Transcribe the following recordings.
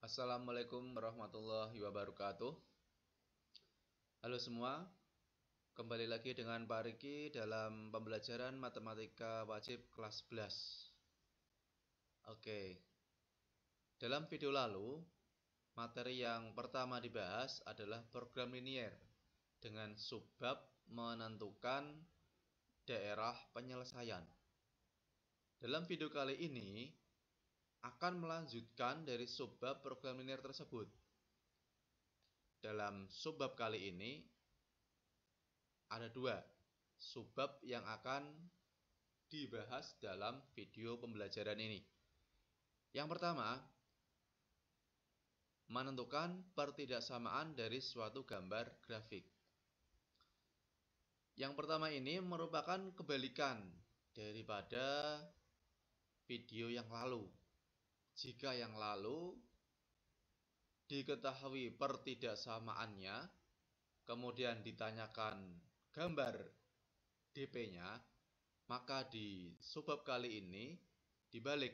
Assalamualaikum warahmatullahi wabarakatuh. Halo semua, kembali lagi dengan Pak Riki dalam pembelajaran matematika wajib kelas 11. Oke, dalam video lalu, materi yang pertama dibahas adalah program linier dengan subbab menentukan daerah penyelesaian. Dalam video kali ini, akan melanjutkan dari subbab program linier tersebut. Dalam subbab kali ini ada dua subbab yang akan dibahas dalam video pembelajaran ini. Yang pertama, menentukan pertidaksamaan dari suatu gambar grafik. Yang pertama ini merupakan kebalikan daripada video yang lalu. Jika yang lalu diketahui pertidaksamaannya, kemudian ditanyakan gambar DP-nya, maka di subbab kali ini dibalik.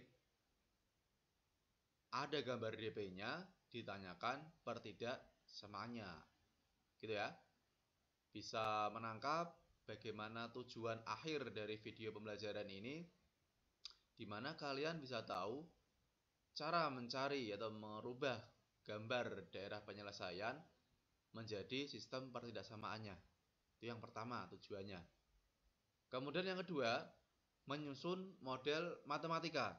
Ada gambar DP-nya, ditanyakan pertidaksamaannya. Gitu ya. Bisa menangkap bagaimana tujuan akhir dari video pembelajaran ini, di mana kalian bisa tahu cara mencari atau merubah gambar daerah penyelesaian menjadi sistem pertidaksamaannya. Itu yang pertama tujuannya. Kemudian yang kedua, menyusun model matematika.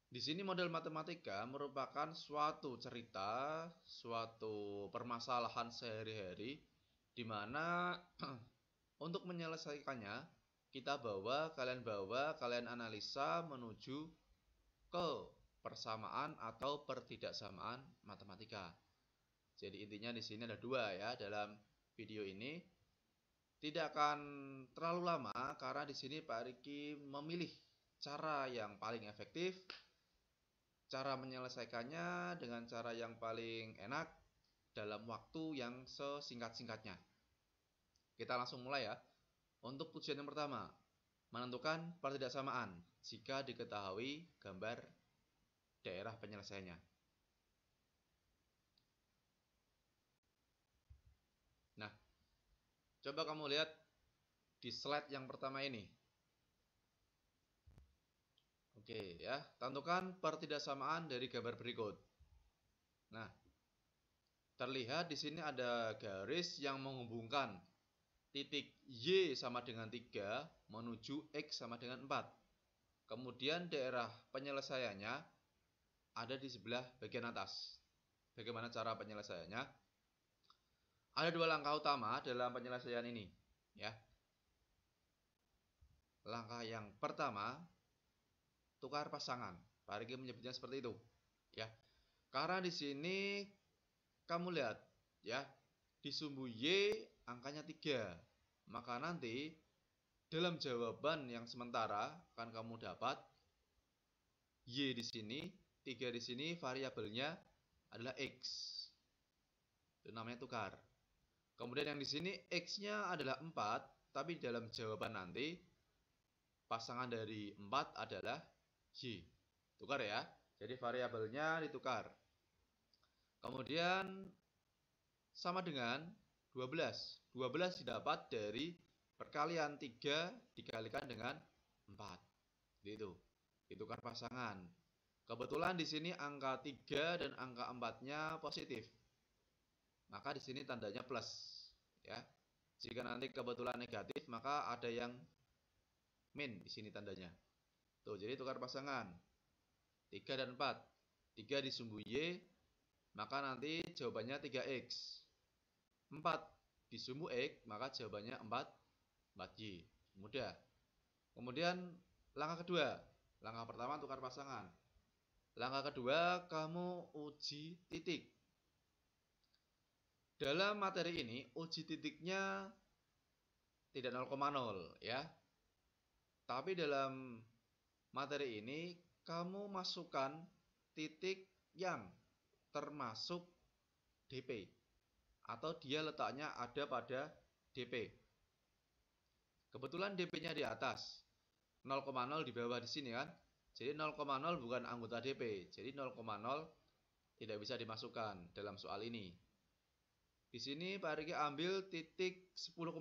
Di sini model matematika merupakan suatu cerita, suatu permasalahan sehari-hari, di mana untuk menyelesaikannya kalian analisa menuju ke persamaan atau pertidaksamaan matematika. Jadi intinya di sini ada dua ya dalam video ini. Tidak akan terlalu lama karena di sini Pak Riki memilih cara yang paling efektif, cara menyelesaikannya dengan cara yang paling enak dalam waktu yang sesingkat-singkatnya. Kita langsung mulai ya. Untuk tujuan yang pertama, menentukan pertidaksamaan jika diketahui gambar daerah penyelesaiannya. Nah, coba kamu lihat di slide yang pertama ini. Oke ya, tentukan pertidaksamaan dari gambar berikut. Nah, terlihat di sini ada garis yang menghubungkan titik Y sama dengan 3 menuju X sama dengan 4. Kemudian daerah penyelesaiannya ada di sebelah bagian atas. Bagaimana cara penyelesaiannya? Ada dua langkah utama dalam penyelesaian ini, ya. Langkah yang pertama, tukar pasangan. Pak Riki menyebutnya seperti itu, ya. Karena di sini kamu lihat, ya, di sumbu Y angkanya 3. Maka nanti dalam jawaban yang sementara akan kamu dapat Y di sini, 3 di sini, variabelnya adalah X. Itu namanya tukar. Kemudian yang di sini X-nya adalah 4, tapi dalam jawaban nanti pasangan dari 4 adalah Y. Tukar ya. Jadi variabelnya ditukar. Kemudian sama dengan 12. 12 didapat dari perkalian 3 dikalikan dengan 4. Gitu. Ditukar pasangan. Kebetulan di sini angka 3 dan angka 4-nya positif. Maka di sini tandanya plus, ya. Jika nanti kebetulan negatif, maka ada yang min di sini tandanya. Tuh, jadi tukar pasangan. 3 dan 4. 3 di sumbu Y, maka nanti jawabannya 3X. 4 di sumbu X, maka jawabannya 4Y. Mudah. Kemudian langkah kedua. Langkah pertama tukar pasangan. Langkah kedua, kamu uji titik. Dalam materi ini, uji titiknya tidak 0,0 ya. Tapi dalam materi ini, kamu masukkan titik yang termasuk DP. Atau dia letaknya ada pada DP. Kebetulan DP-nya di atas. 0,0 di bawah di sini kan. Jadi 0,0 bukan anggota DP. Jadi 0,0 tidak bisa dimasukkan dalam soal ini. Di sini Pak Riki ambil titik 10,10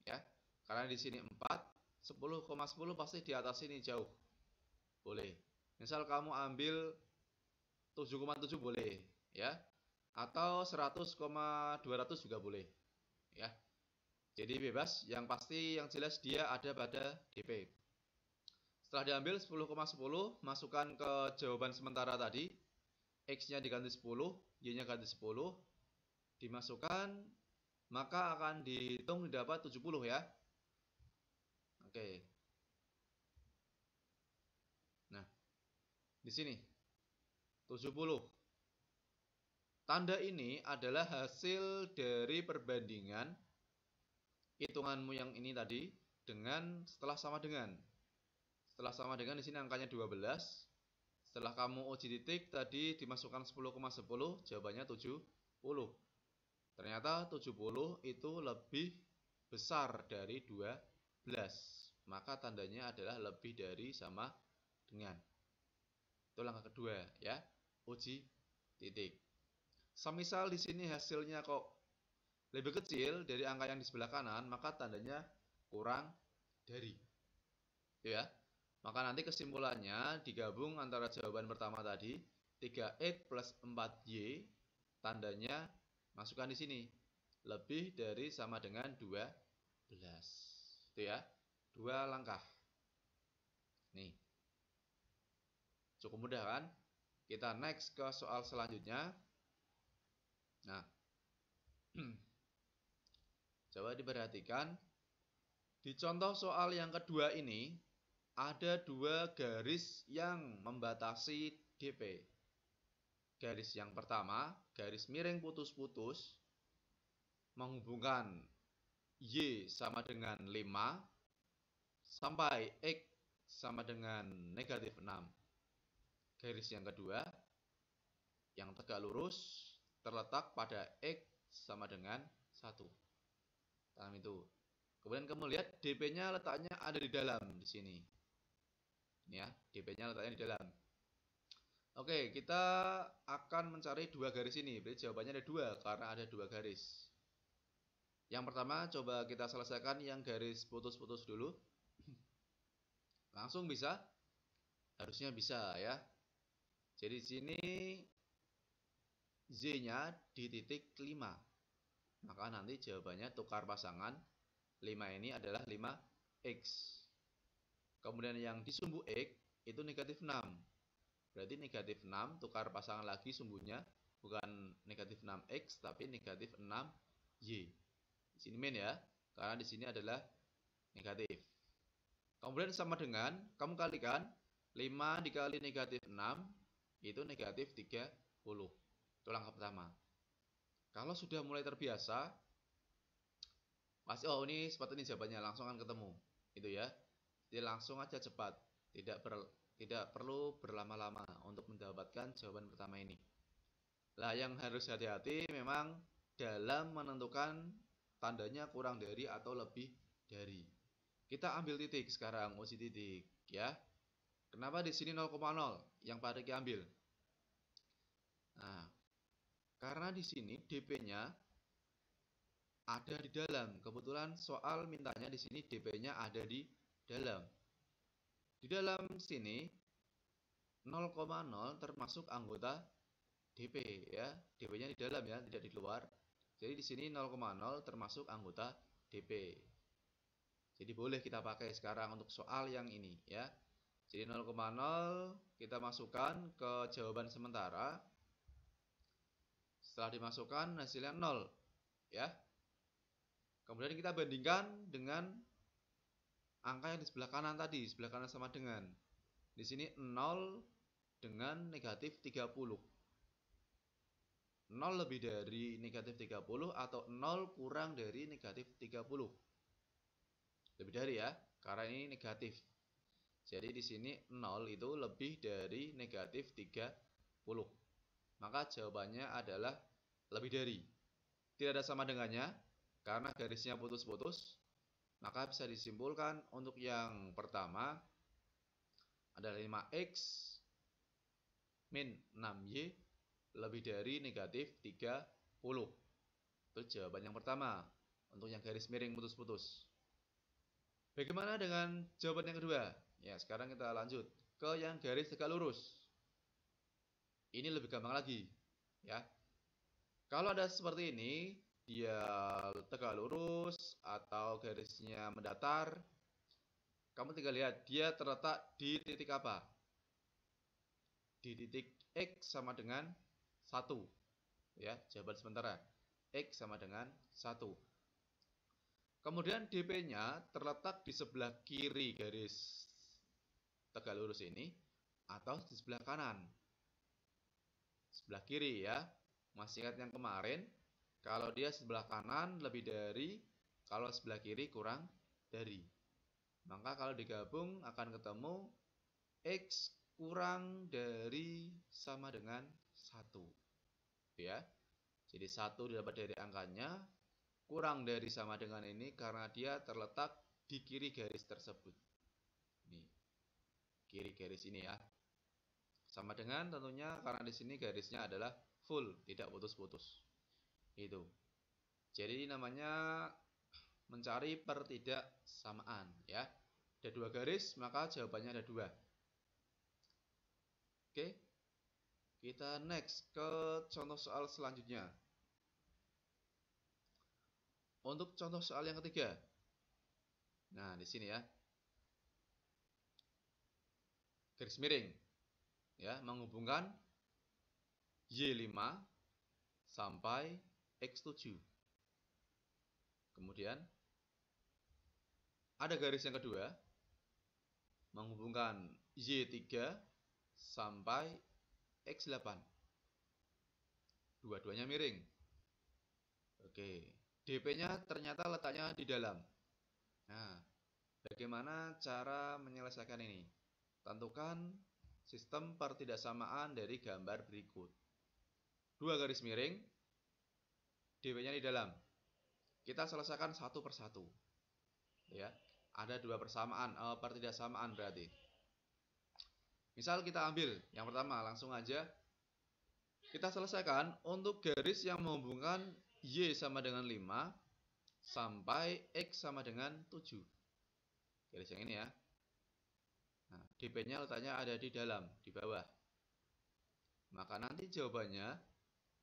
ya. Karena di sini 4, 10,10 pasti di atas ini jauh. Boleh. Misal kamu ambil 7,7 boleh ya. Atau 100,200 juga boleh ya. Jadi bebas, yang pasti yang jelas dia ada pada DP. Setelah diambil 10,10, masukkan ke jawaban sementara tadi. X-nya diganti 10, Y-nya ganti 10, dimasukkan, maka akan dihitung didapat 70 ya. Oke. Nah, di sini 70. Tanda ini adalah hasil dari perbandingan hitunganmu yang ini tadi dengan setelah sama dengan. Setelah sama dengan di sini angkanya 12. Setelah kamu uji titik tadi dimasukkan 10,10, jawabannya 70. Ternyata 70 itu lebih besar dari 12. Maka tandanya adalah lebih dari sama dengan. Itu langkah kedua ya, uji titik. Semisal di sini hasilnya kok lebih kecil dari angka yang di sebelah kanan, maka tandanya kurang dari. Itu ya. Maka nanti kesimpulannya digabung antara jawaban pertama tadi 3x plus 4y, tandanya masukkan di sini lebih dari sama dengan 12. Itu ya. Dua langkah. Nih. Cukup mudah kan? Kita next ke soal selanjutnya. Nah. Coba diperhatikan. Di contoh soal yang kedua ini ada dua garis yang membatasi DP. Garis yang pertama, garis miring putus-putus, menghubungkan Y sama dengan 5 sampai X sama dengan negatif 6. Garis yang kedua, yang tegak lurus, terletak pada X sama dengan 1. Paham itu? Kemudian kamu lihat DP-nya letaknya ada di dalam di sini. Ini ya, DP-nya letaknya di dalam. Oke, kita akan mencari dua garis ini. Berarti jawabannya ada dua, karena ada dua garis. Yang pertama, coba kita selesaikan yang garis putus-putus dulu. Langsung bisa? Harusnya bisa ya. Jadi di sini Z-nya di titik 5. Maka nanti jawabannya tukar pasangan. 5 ini adalah 5X. Kemudian yang di sumbu X itu negatif 6. Berarti negatif 6 tukar pasangan lagi sumbunya. Bukan negatif 6X tapi negatif 6Y. Di sini min ya. Karena di sini adalah negatif. Kemudian sama dengan kamu kalikan 5 dikali negatif 6 itu negatif 30. Itu langkah pertama. Kalau sudah mulai terbiasa, pasti oh ini seperti ini jawabannya, langsung akan ketemu. Itu ya. Jadi langsung aja cepat. Tidak perlu berlama-lama untuk mendapatkan jawaban pertama ini. Lah yang harus hati-hati memang dalam menentukan tandanya kurang dari atau lebih dari. Kita ambil titik sekarang, uji titik ya. Kenapa di sini 0,0 yang Pak Riki ambil? Nah, karena di sini DP-nya ada di dalam. Kebetulan soal mintanya di sini DP-nya ada di dalam. Di dalam sini 0,0 termasuk anggota DP ya. DP-nya di dalam ya, tidak di luar. Jadi di sini 0,0 termasuk anggota DP. Jadi boleh kita pakai sekarang untuk soal yang ini ya. Jadi 0,0 kita masukkan ke jawaban sementara. Setelah dimasukkan hasilnya 0 ya. Kemudian kita bandingkan dengan angka yang di sebelah kanan tadi, sebelah kanan sama dengan. Di sini 0 dengan negatif 30. 0 lebih dari negatif 30 atau 0 kurang dari negatif 30. Lebih dari ya, karena ini negatif. Jadi di sini 0 itu lebih dari negatif 30. Maka jawabannya adalah lebih dari. Tidak ada sama dengannya, karena garisnya putus-putus. Maka bisa disimpulkan untuk yang pertama adalah 5x min 6y lebih dari negatif 30. Itu jawaban yang pertama untuk yang garis miring putus-putus. Bagaimana dengan jawaban yang kedua? Ya, sekarang kita lanjut ke yang garis tegak lurus. Ini lebih gampang lagi, ya. Kalau ada seperti ini, dia tegak lurus atau garisnya mendatar, kamu tinggal lihat dia terletak di titik apa? Di titik X sama dengan 1. Ya, jawaban sementara. X sama dengan 1. Kemudian DP-nya terletak di sebelah kiri garis tegak lurus ini atau di sebelah kanan. Sebelah kiri ya. Masih ingat yang kemarin, kalau dia sebelah kanan lebih dari, kalau sebelah kiri kurang dari. Maka kalau digabung akan ketemu X kurang dari sama dengan 1. Ya. Jadi 1 didapat dari angkanya, kurang dari sama dengan ini karena dia terletak di kiri garis tersebut. Ini kiri garis ini ya. Sama dengan tentunya karena di sini garisnya adalah full, tidak putus-putus. Itu. Jadi namanya mencari pertidaksamaan ya. Ada 2 garis, maka jawabannya ada 2. Oke. Kita next ke contoh soal selanjutnya. Untuk contoh soal yang ketiga. Nah, di sini ya. Garis miring. Ya, menghubungkan Y5 sampai X7. Kemudian ada garis yang kedua menghubungkan Y3 sampai X8. Dua-duanya miring. Oke, DP-nya ternyata letaknya di dalam. Nah, bagaimana cara menyelesaikan ini? Tentukan sistem pertidaksamaan dari gambar berikut. 2 garis miring, DP-nya di dalam. Kita selesaikan satu persatu. Ya, ada 2 persamaan, pertidaksamaan berarti. Misal kita ambil yang pertama, langsung aja kita selesaikan untuk garis yang menghubungkan Y sama dengan 5 sampai X sama dengan 7. Garis yang ini ya. Nah, DP-nya letaknya ada di dalam, di bawah. Maka nanti jawabannya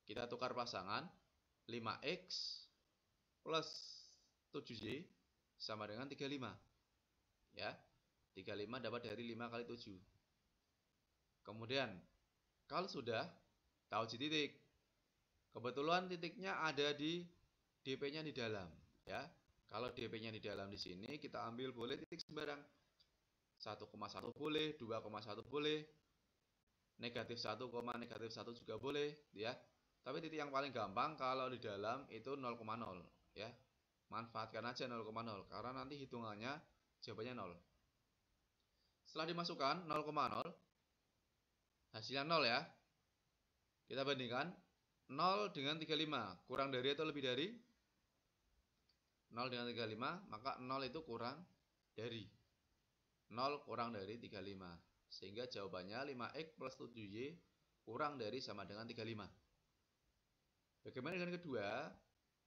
kita tukar pasangan 5X plus 7Y sama dengan 35. Ya, 35 dapat dari 5 kali 7. Kemudian, kalau sudah tahu titik, kebetulan titiknya ada di DP-nya di dalam. Ya, kalau DP-nya di dalam di sini, kita ambil boleh titik sembarang. 1,1 boleh, 2,1 boleh, negatif 1, negatif 1 juga boleh. Ya, tapi titik yang paling gampang kalau di dalam itu 0,0. Ya, manfaatkan aja 0,0 karena nanti hitungannya jawabannya 0. Setelah dimasukkan 0,0, hasilnya 0 ya. Kita bandingkan 0 dengan 35. Kurang dari atau lebih dari? 0 dengan 35, maka 0 itu kurang dari. 0 kurang dari 35. Sehingga jawabannya 5X plus 7Y kurang dari sama dengan 35. Bagaimana dengan kedua?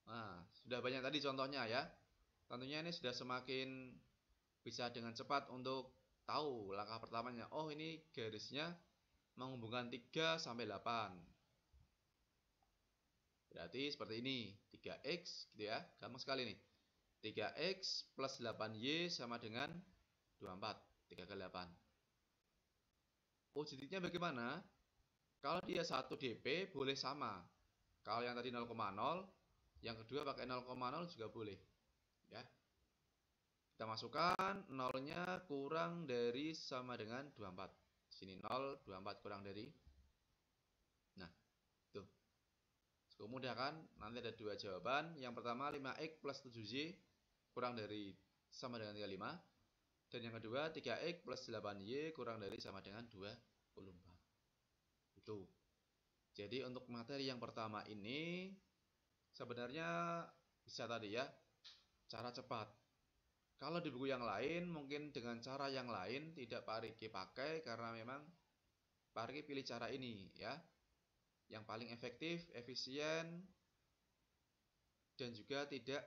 Nah, sudah banyak tadi contohnya ya. Tentunya ini sudah semakin bisa dengan cepat untuk tahu langkah pertamanya. Oh, ini garisnya menghubungkan 3 sampai 8. Berarti seperti ini, 3X gitu ya. Gampang sekali nih. 3X plus 8Y sama dengan 24. 3 kali 8. Titiknya bagaimana? Kalau dia 1 DP boleh sama. Kalau yang tadi 0,0, yang kedua pakai 0,0 juga boleh. Ya. Kita masukkan 0-nya kurang dari sama dengan 24. Sini 0, 24 kurang dari. Nah, tuh. Cukup mudah kan? Nanti ada 2 jawaban. Yang pertama 5X plus 7Y kurang dari sama dengan 35. Dan yang kedua 3X plus 8Y kurang dari sama dengan 24. Itu. Jadi untuk materi yang pertama ini sebenarnya bisa tadi ya, cara cepat. Kalau di buku yang lain mungkin dengan cara yang lain tidak Pak Riki pakai karena memang Pak Riki pilih cara ini ya. Yang paling efektif, efisien, dan juga tidak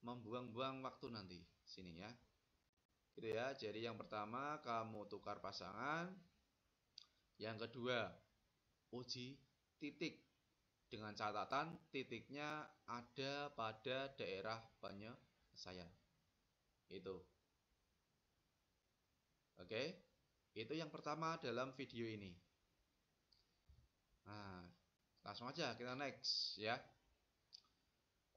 membuang-buang waktu nanti sini ya. Gitu ya. Jadi yang pertama kamu tukar pasangan. Yang kedua, uji titik dengan catatan titiknya ada pada daerah penyelesaian. Itu. Oke. Itu yang pertama dalam video ini. Nah, langsung aja kita next ya.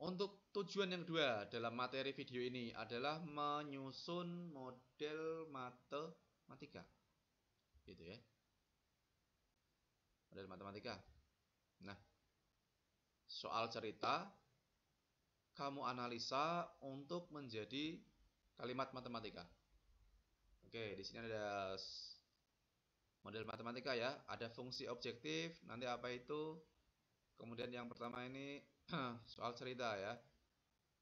Untuk tujuan yang kedua dalam materi video ini adalah menyusun model matematika. Gitu ya. Model matematika. Nah, soal cerita kamu analisa untuk menjadi kalimat matematika. Oke, di sini ada model matematika ya, ada fungsi objektif, nanti apa itu? Kemudian yang pertama ini soal cerita ya.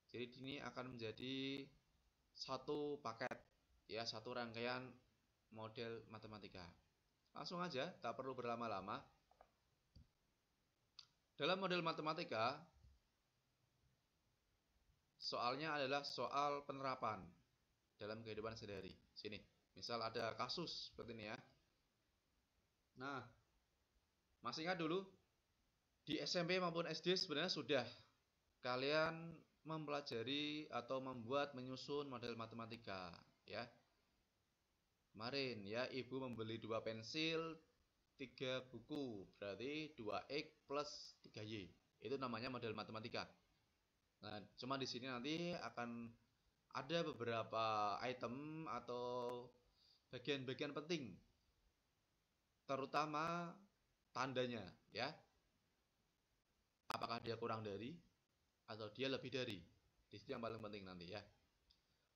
Jadi ini akan menjadi satu paket ya, satu rangkaian model matematika. Langsung aja, tak perlu berlama-lama. Dalam model matematika, soalnya adalah soal penerapan dalam kehidupan sehari-hari. Sini, misal ada kasus seperti ini ya. Nah, masih ingat dulu di SMP maupun SD sebenarnya sudah kalian mempelajari atau membuat menyusun model matematika ya. Kemarin ya ibu membeli 2 pensil 3 buku, berarti 2X plus 3Y. Itu namanya model matematika. Nah, cuma di sini nanti akan ada beberapa item atau bagian-bagian penting, terutama tandanya ya. Apakah dia kurang dari atau dia lebih dari? Di situ yang paling penting nanti ya.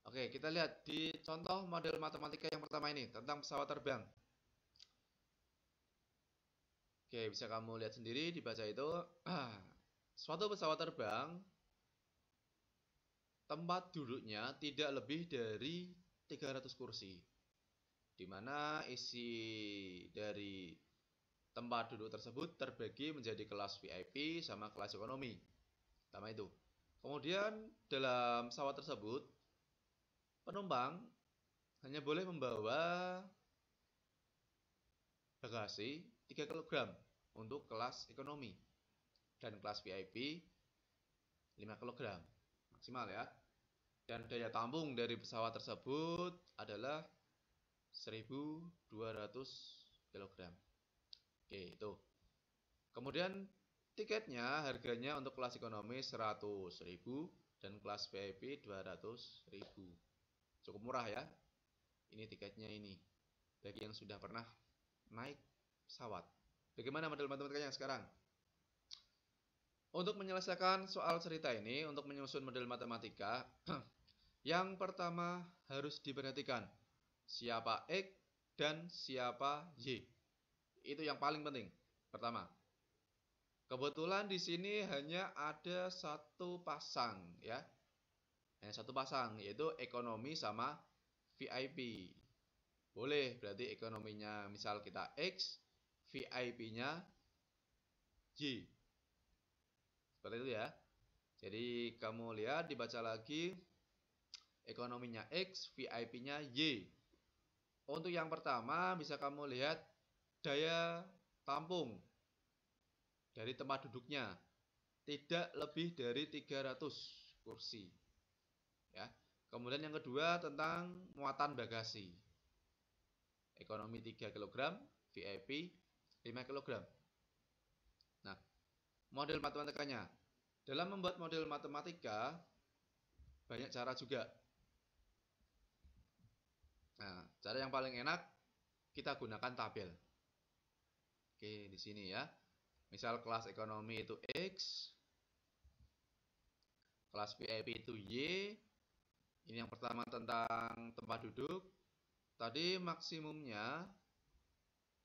Oke, kita lihat di contoh model matematika yang pertama ini tentang pesawat terbang. Oke, bisa kamu lihat sendiri, dibaca itu. Suatu pesawat terbang, tempat duduknya tidak lebih dari 300 kursi. Di mana isi dari tempat duduk tersebut terbagi menjadi kelas VIP sama kelas ekonomi. Pertama itu. Kemudian dalam pesawat tersebut, penumpang hanya boleh membawa bagasi 3 kg untuk kelas ekonomi. Dan kelas VIP 5 kg maksimal ya. Dan daya tampung dari pesawat tersebut adalah 1200 kg. Oke, itu. Kemudian tiketnya harganya untuk kelas ekonomi 100.000 dan kelas VIP 200.000. Cukup murah ya. Ini tiketnya ini. Bagi yang sudah pernah naik pesawat. Bagaimana model matematikanya sekarang? Untuk menyelesaikan soal cerita ini, untuk menyusun model matematika, yang pertama harus diperhatikan siapa X dan siapa Y. Itu yang paling penting. Pertama, kebetulan di sini hanya ada satu pasang ya. Hanya satu pasang, yaitu ekonomi sama VIP. Boleh, berarti ekonominya misal kita X, VIP-nya Y. Seperti itu ya. Jadi kamu lihat, dibaca lagi, ekonominya X, VIP-nya Y. Untuk yang pertama bisa kamu lihat daya tampung dari tempat duduknya tidak lebih dari 300 kursi. Ya. Kemudian yang kedua tentang muatan bagasi. Ekonomi 3 kg, VIP 5 kg. Nah, model matematikanya. Dalam membuat model matematika banyak cara juga. Nah, cara yang paling enak kita gunakan tabel. Oke, di sini ya. Misal kelas ekonomi itu X, kelas VIP itu Y. Ini yang pertama tentang tempat duduk. Tadi maksimumnya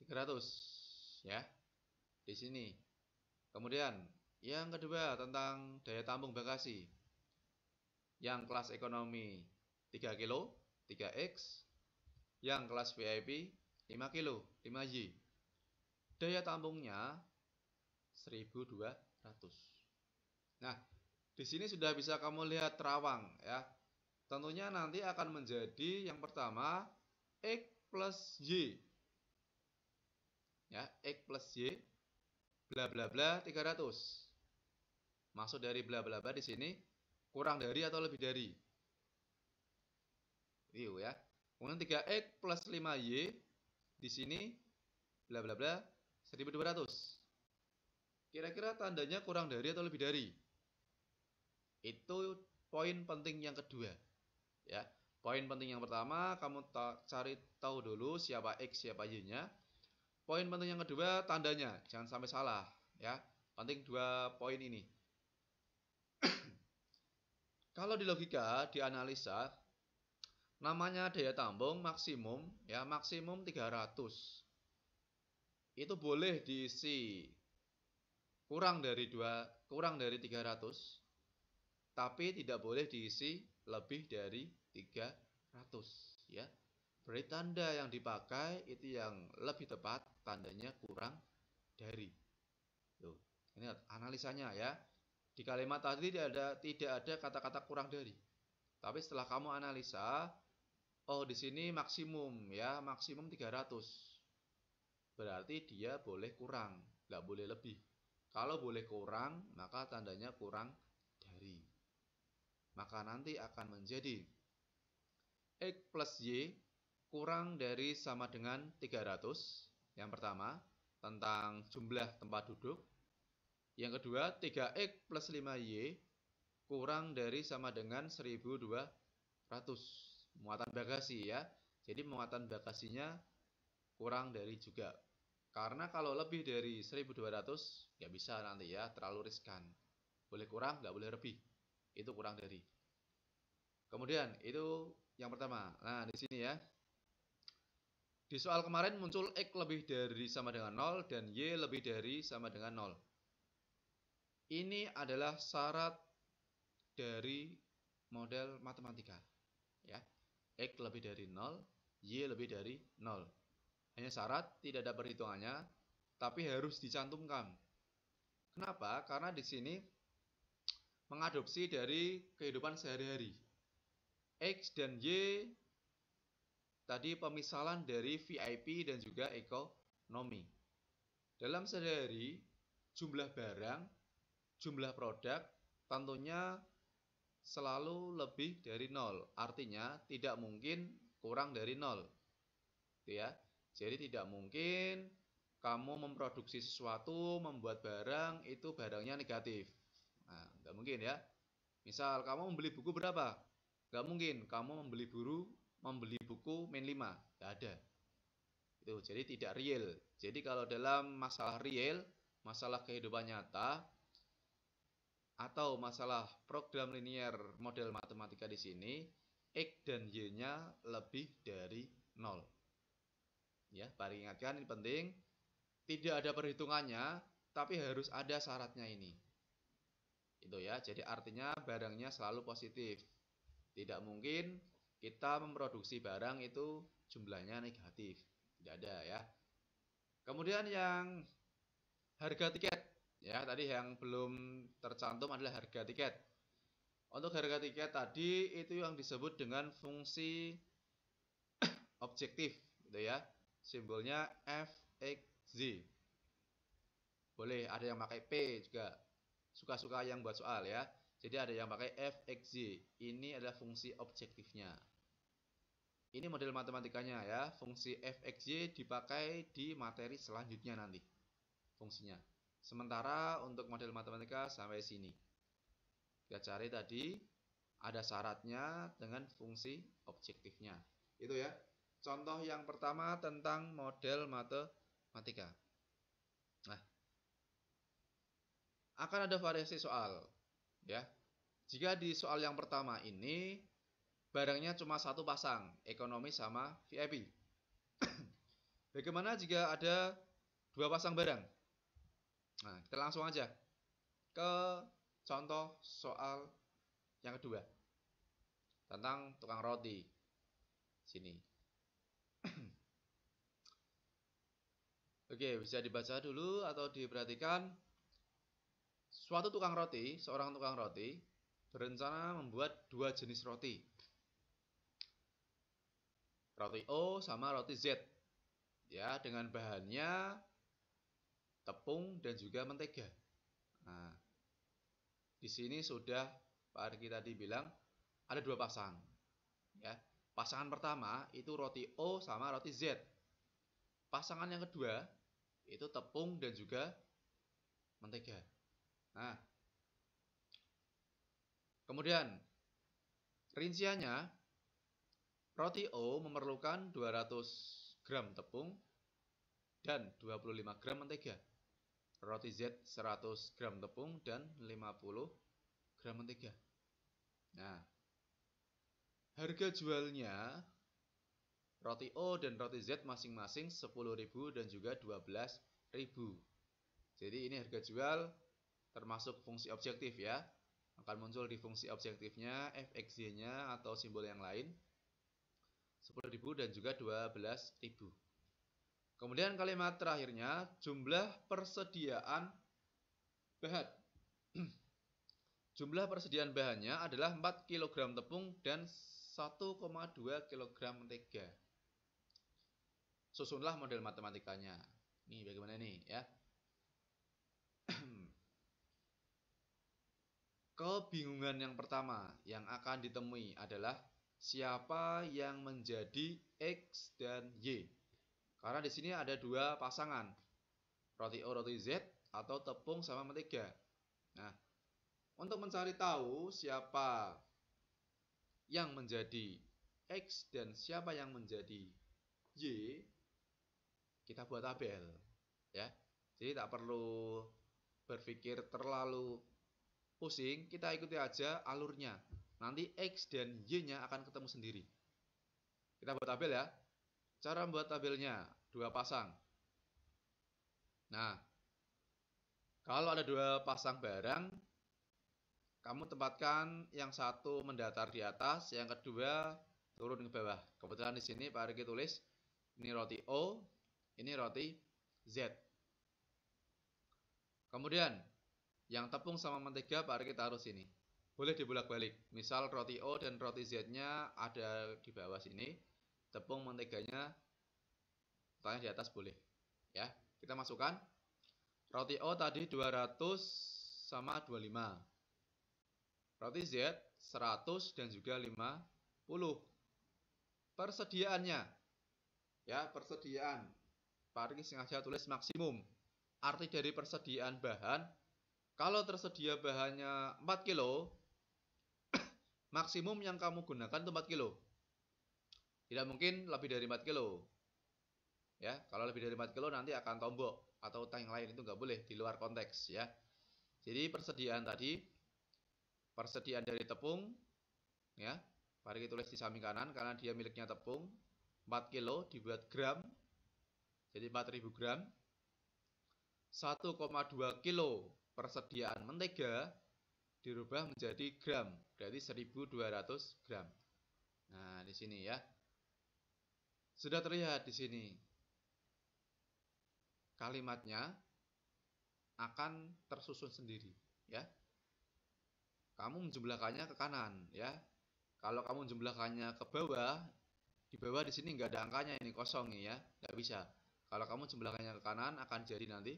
300 ya. Di sini. Kemudian yang kedua tentang daya tampung bagasi. Yang kelas ekonomi 3 kilo, 3X. Yang kelas VIP 5 kilo, 5Y. Daya tampungnya 1200. Nah, di sini sudah bisa kamu lihat terawang ya. Tentunya nanti akan menjadi yang pertama X plus Y. Ya, X plus Y bla bla bla 300. Maksud dari bla bla bla di sini kurang dari atau lebih dari. Itu ya. Kemudian 3X plus 5Y di sini bla bla bla 1200. Kira-kira tandanya kurang dari atau lebih dari? Itu poin penting yang kedua. Ya. Poin penting yang pertama, kamu cari tahu dulu siapa X, siapa Y-nya. Poin penting yang kedua, tandanya. Jangan sampai salah. Ya. Penting dua poin ini. Kalau di logika, di analisa, namanya daya tampung maksimum, ya maksimum 300. Itu boleh diisi kurang dari 300, tapi tidak boleh diisi lebih dari 300, ya. Berarti tanda yang dipakai itu yang lebih tepat, tandanya kurang dari. Tuh, ini analisanya ya. Di kalimat tadi tidak ada kata-kata kurang dari. Tapi setelah kamu analisa, oh di sini maksimum ya, maksimum 300. Berarti dia boleh kurang, nggak boleh lebih. Kalau boleh kurang, maka tandanya kurang dari. Maka nanti akan menjadi X plus Y kurang dari sama dengan 300. Yang pertama, tentang jumlah tempat duduk. Yang kedua, 3X plus 5Y kurang dari sama dengan 1200. Muatan bagasi ya. Jadi muatan bagasinya kurang dari juga. Karena kalau lebih dari 1200, nggak bisa nanti ya, terlalu riskan. Boleh kurang, nggak boleh lebih. Itu kurang dari. Kemudian, itu yang pertama. Nah, di sini ya. Di soal kemarin muncul X lebih dari sama dengan 0 dan Y lebih dari sama dengan 0. Ini adalah syarat dari model matematika. Ya. X lebih dari 0, Y lebih dari 0. Hanya syarat, tidak ada perhitungannya, tapi harus dicantumkan. Kenapa? Karena di sini mengadopsi dari kehidupan sehari-hari. X dan Y tadi pemisahan dari VIP dan juga ekonomi. Dalam sehari-hari, jumlah barang, jumlah produk tentunya selalu lebih dari 0. Artinya tidak mungkin kurang dari 0. Ya. Jadi tidak mungkin kamu memproduksi sesuatu, membuat barang, itu barangnya negatif. Nah, nggak mungkin ya. Misal kamu membeli buku berapa? Nggak mungkin kamu membeli buku min 5. Nggak ada. Itu, jadi tidak real. Jadi kalau dalam masalah real, masalah kehidupan nyata, atau masalah program linear model matematika di sini, X dan Y-nya lebih dari 0. Ya, mari ingatkan ini penting. Tidak ada perhitungannya, tapi harus ada syaratnya ini. Itu ya, jadi artinya barangnya selalu positif. Tidak mungkin kita memproduksi barang itu jumlahnya negatif. Tidak ada ya. Kemudian yang harga tiket. Ya, tadi yang belum tercantum adalah harga tiket. Untuk harga tiket tadi itu yang disebut dengan fungsi objektif, gitu ya. Simbolnya fxz. Boleh ada yang pakai P juga. Suka-suka yang buat soal ya. Jadi ada yang pakai fxz. Ini adalah fungsi objektifnya. Ini model matematikanya ya. Fungsi fxy dipakai di materi selanjutnya nanti. Fungsinya. Sementara untuk model matematika sampai sini. Kita cari tadi ada syaratnya dengan fungsi objektifnya. Itu ya. Contoh yang pertama tentang model matematika. Nah, akan ada variasi soal. Ya. Jika di soal yang pertama ini barangnya cuma satu pasang, ekonomi sama VIP. Bagaimana jika ada dua pasang barang? Nah, kita langsung aja ke contoh soal yang kedua. tentang tukang roti. Sini. Oke, bisa dibaca dulu atau diperhatikan. Suatu tukang roti, seorang tukang roti, berencana membuat dua jenis roti. Roti O sama roti Z. Ya, dengan bahannya tepung dan juga mentega. Nah, di sini sudah Pak Arki tadi bilang ada dua pasang. Ya, pasangan pertama itu roti O sama roti Z. Pasangan yang kedua itu tepung dan juga mentega. Nah, kemudian rinciannya, roti O memerlukan 200 gram tepung dan 25 gram mentega. Roti Z 100 gram tepung dan 50 gram mentega. Nah, harga jualnya roti O dan roti Z masing-masing 10.000 dan juga 12.000. Jadi ini harga jual termasuk fungsi objektif ya. Akan muncul di fungsi objektifnya fxy-nya atau simbol yang lain 10.000 dan juga 12.000. Kemudian kalimat terakhirnya jumlah persediaan bahan. Jumlah persediaan bahannya adalah 4 kg tepung dan 1,2 kg mentega. Susunlah model matematikanya. Nih bagaimana nih ya? Kebingungan yang pertama yang akan ditemui adalah siapa yang menjadi X dan Y. Karena di sini ada dua pasangan, roti O, roti Z, atau tepung sama mentega. Nah, untuk mencari tahu siapa yang menjadi X dan siapa yang menjadi Y, kita buat tabel ya. Jadi tak perlu berpikir terlalu pusing, kita ikuti aja alurnya. Nanti X dan Y-nya akan ketemu sendiri. Kita buat tabel ya. Cara membuat tabelnya, dua pasang. Nah, kalau ada dua pasang barang, kamu tempatkan yang satu mendatar di atas, yang kedua turun ke bawah. Kebetulan di sini Pak Riki tulis ini roti O, ini roti Z. Kemudian yang tepung sama mentega Pak Riki taruh sini. Boleh dibolak-balik. Misal roti O dan roti Z-nya ada di bawah sini, tepung menteganya letaknya di atas boleh. Ya, kita masukkan. Roti O tadi 200 sama 25. Roti Z 100 dan juga 50. Persediaannya. Ya, persediaan. Pak Riki sengaja tulis maksimum. Arti dari persediaan bahan, kalau tersedia bahannya 4 kilo, maksimum yang kamu gunakan itu 4 kilo. Tidak mungkin lebih dari 4 kilo. Ya, kalau lebih dari 4 kilo nanti akan tombok atau tank lain, itu nggak boleh, di luar konteks ya. Jadi persediaan tadi, persediaan dari tepung ya, mari kita tulis di samping kanan karena dia miliknya tepung 4 kilo dibuat gram. Jadi 4.000 gram. 1,2 kilo persediaan mentega dirubah menjadi gram, berarti 1.200 gram. Nah, di sini ya. Sudah terlihat di sini. Kalimatnya akan tersusun sendiri, ya. Kamu menjumlahkannya ke kanan, ya. Kalau kamu menjumlahkannya ke bawah, di bawah di sini nggak ada angkanya, ini kosong nih ya, nggak bisa. Kalau kamu jumlahkannya ke kanan akan jadi nanti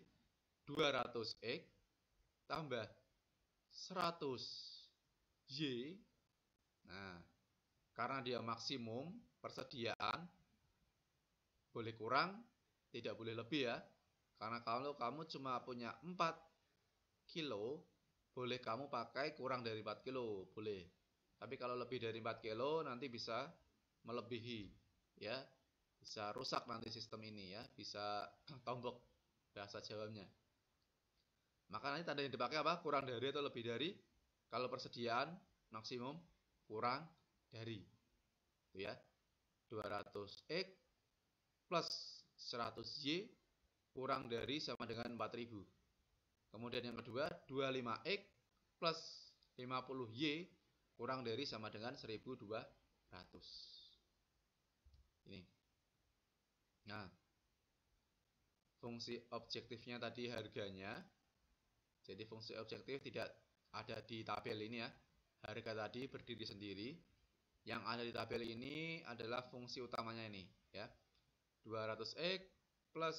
200x tambah 100y. Nah, karena dia maksimum persediaan, boleh kurang, tidak boleh lebih ya. Karena kalau kamu cuma punya 4 kilo, boleh kamu pakai kurang dari 4 kilo, boleh. Tapi kalau lebih dari 4 kilo nanti bisa melebihi ya. Bisa rusak nanti sistem ini ya, bisa tombok bahasa Jawanya. Maka nanti tanda yang dipakai apa? Kurang dari atau lebih dari. Kalau persediaan maksimum kurang dari. Itu ya. 200x plus 100y kurang dari sama dengan 4000. Kemudian yang kedua 25x plus 50y kurang dari sama dengan 1200. Ini. Nah, fungsi objektifnya tadi harganya. Jadi fungsi objektif tidak ada di tabel ini ya. Harga tadi berdiri sendiri. Yang ada di tabel ini adalah fungsi utamanya ini ya. 200x plus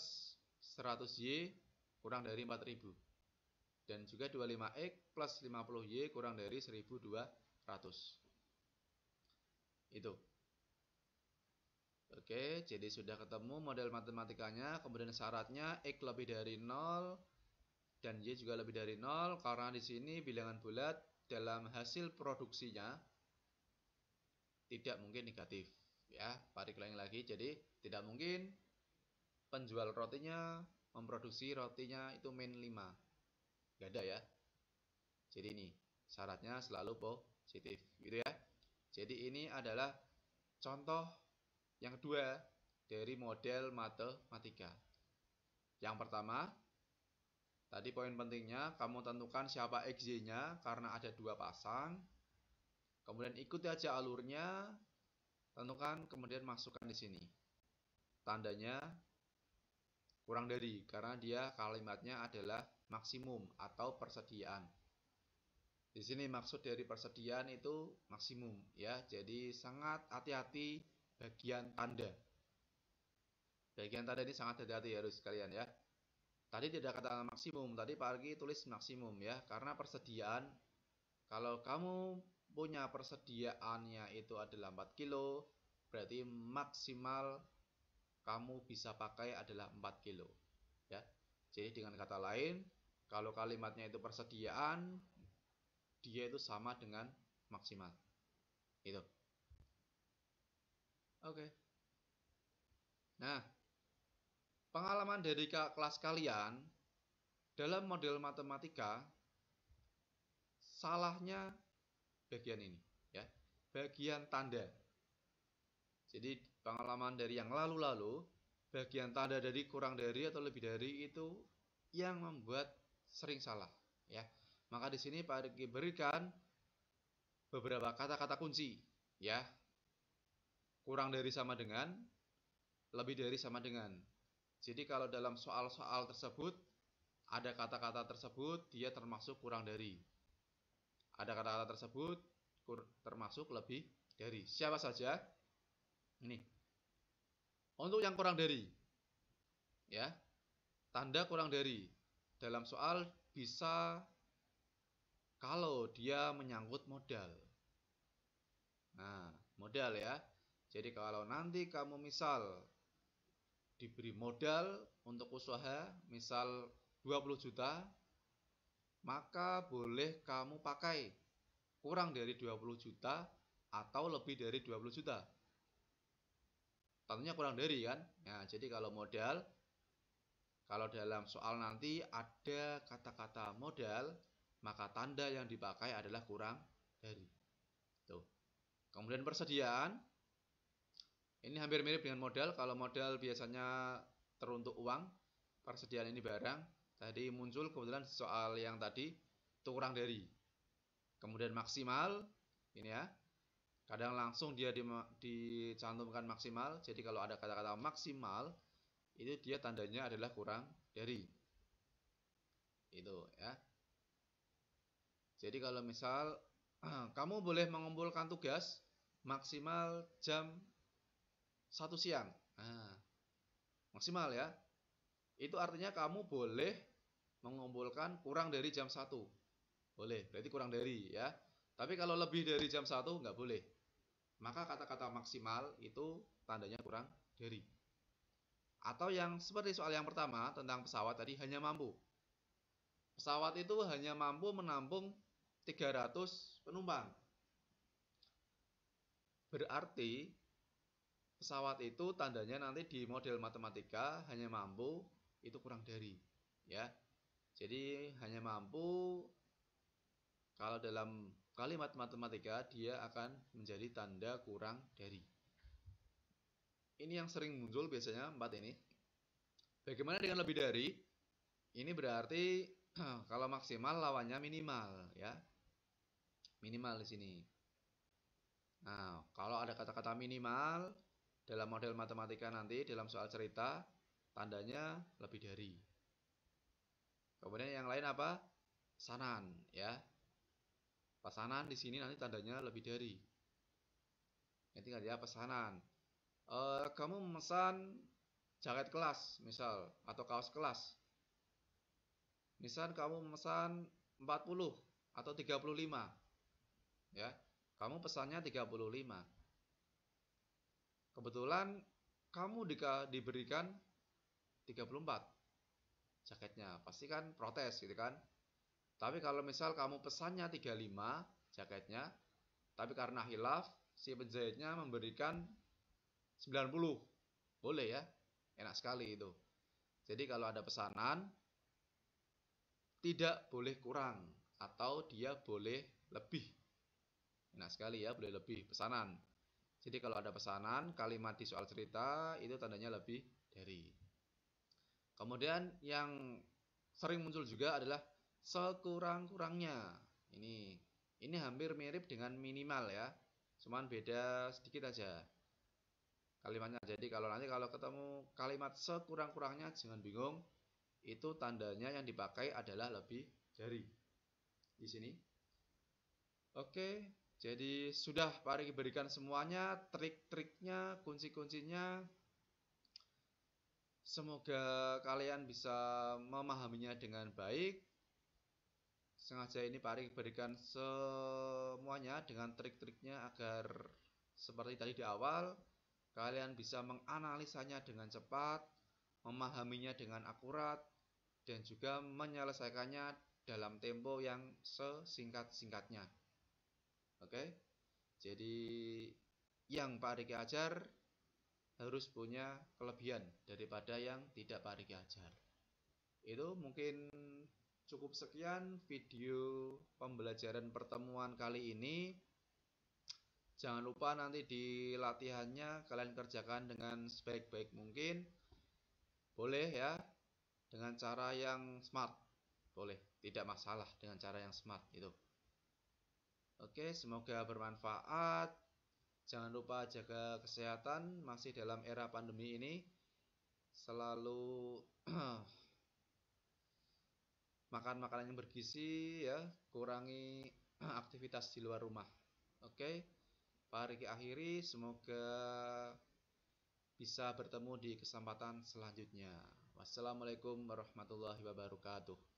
100y kurang dari 4000. Dan juga 25x plus 50y kurang dari 1200. Itu. Oke, jadi sudah ketemu model matematikanya. Kemudian syaratnya x lebih dari 0 dan y juga lebih dari 0 karena di sini bilangan bulat dalam hasil produksinya tidak mungkin negatif ya. Balik lagi, jadi tidak mungkin penjual rotinya memproduksi rotinya itu min 5. Gak ada ya. Jadi ini syaratnya selalu positif gitu ya. Jadi ini adalah contoh yang kedua dari model matematika. Yang pertama, tadi poin pentingnya kamu tentukan siapa XY-nya karena ada dua pasang. Kemudian ikuti aja alurnya, tentukan, kemudian masukkan di sini. Tandanya kurang dari, karena dia kalimatnya adalah maksimum atau persediaan. Di sini maksud dari persediaan itu maksimum ya. Jadi sangat hati-hati bagian tanda. Bagian tanda ini sangat hati-hati harus kalian ya. Tadi tidak kata maksimum, tadi Pak Argi tulis maksimum ya, karena persediaan. Kalau kamu punya persediaannya itu adalah 4 kilo, berarti maksimal kamu bisa pakai adalah 4 kilo ya. Jadi dengan kata lain, kalau kalimatnya itu persediaan, dia itu sama dengan maksimal. Itu. Oke. Nah, pengalaman dari kelas kalian dalam model matematika, salahnya bagian ini ya, bagian tanda. Jadi pengalaman dari yang lalu-lalu, bagian tanda dari kurang dari atau lebih dari itu yang membuat sering salah ya. Maka di sini Pak Riki berikan beberapa kata-kata kunci ya. Kurang dari sama dengan, lebih dari sama dengan. Jadi kalau dalam soal-soal tersebut ada kata-kata tersebut, dia termasuk kurang dari. Ada kata-kata tersebut termasuk lebih dari. Siapa saja? Ini. Untuk yang kurang dari, ya, tanda kurang dari dalam soal bisa kalau dia menyangkut modal. Nah, modal ya. Jadi kalau nanti kamu misal diberi modal untuk usaha, misal 20 juta, maka boleh kamu pakai kurang dari 20 juta atau lebih dari 20 juta. Tentunya kurang dari kan. Nah, jadi kalau modal, kalau dalam soal nanti ada kata-kata modal, maka tanda yang dipakai adalah kurang dari. Tuh. Kemudian persediaan, ini hampir mirip dengan modal. Kalau modal biasanya teruntuk uang, persediaan ini barang. Tadi muncul kebetulan soal yang tadi itu kurang dari. Kemudian maksimal, ini ya. Kadang langsung dia dicantumkan maksimal. Jadi kalau ada kata-kata maksimal, itu dia tandanya adalah kurang dari. Itu ya. Jadi kalau misal kamu boleh mengumpulkan tugas maksimal jam 1 siang. Nah, maksimal ya. Itu artinya kamu boleh mengumpulkan kurang dari jam 1. Boleh, berarti kurang dari ya. Tapi kalau lebih dari jam 1 nggak boleh. Maka kata-kata maksimal itu tandanya kurang dari. Atau yang seperti soal yang pertama tentang pesawat tadi, hanya mampu. Pesawat itu hanya mampu menampung 300 penumpang. Berarti pesawat itu tandanya nanti di model matematika hanya mampu itu kurang dari ya. Jadi hanya mampu kalau dalam kalimat matematika dia akan menjadi tanda kurang dari. Ini yang sering muncul biasanya 4 ini. Bagaimana dengan lebih dari? Ini berarti kalau maksimal lawannya minimal ya. Minimal di sini. Nah, kalau ada kata-kata minimal dalam model matematika nanti dalam soal cerita, tandanya lebih dari. Kemudian yang lain apa? Pesanan, ya. Pesanan di sini nanti tandanya lebih dari. Nanti nggak ya pesanan. Kamu memesan jaket kelas, misal, atau kaos kelas. Misal kamu memesan 40 atau 35, ya. Kamu pesannya 35. Kebetulan kamu diberikan 34 jaketnya, pasti kan protes gitu kan. Tapi kalau misal kamu pesannya 35 jaketnya, tapi karena hilaf si penjahitnya memberikan 90, boleh ya, enak sekali itu. Jadi kalau ada pesanan tidak boleh kurang atau dia boleh lebih, enak sekali ya, boleh lebih pesanan. Jadi kalau ada pesanan kalimat di soal cerita itu tandanya lebih dari. Kemudian yang sering muncul juga adalah sekurang-kurangnya. Ini hampir mirip dengan minimal ya. Cuman beda sedikit aja kalimatnya. Jadi nanti kalau ketemu kalimat sekurang-kurangnya jangan bingung. Itu tandanya yang dipakai adalah lebih dari. Di sini. Oke, jadi sudah Pak Riki berikan semuanya, trik-triknya, kunci-kuncinya. Semoga kalian bisa memahaminya dengan baik. Sengaja ini Pak Riki berikan semuanya dengan trik-triknya agar seperti tadi di awal, kalian bisa menganalisanya dengan cepat, memahaminya dengan akurat, dan juga menyelesaikannya dalam tempo yang sesingkat-singkatnya. Oke, jadi yang Pak Riki ajar harus punya kelebihan daripada yang tidak Pak Riki ajar. Itu mungkin cukup sekian video pembelajaran pertemuan kali ini. Jangan lupa nanti di latihannya kalian kerjakan dengan sebaik-baik mungkin. Boleh ya, dengan cara yang smart. Boleh, tidak masalah dengan cara yang smart itu. Oke, semoga bermanfaat. Jangan lupa jaga kesehatan masih dalam era pandemi ini. Selalu makan makanan yang bergizi ya, kurangi aktivitas di luar rumah. Oke, Pak Riki akhiri, semoga bisa bertemu di kesempatan selanjutnya. Wassalamualaikum warahmatullahi wabarakatuh.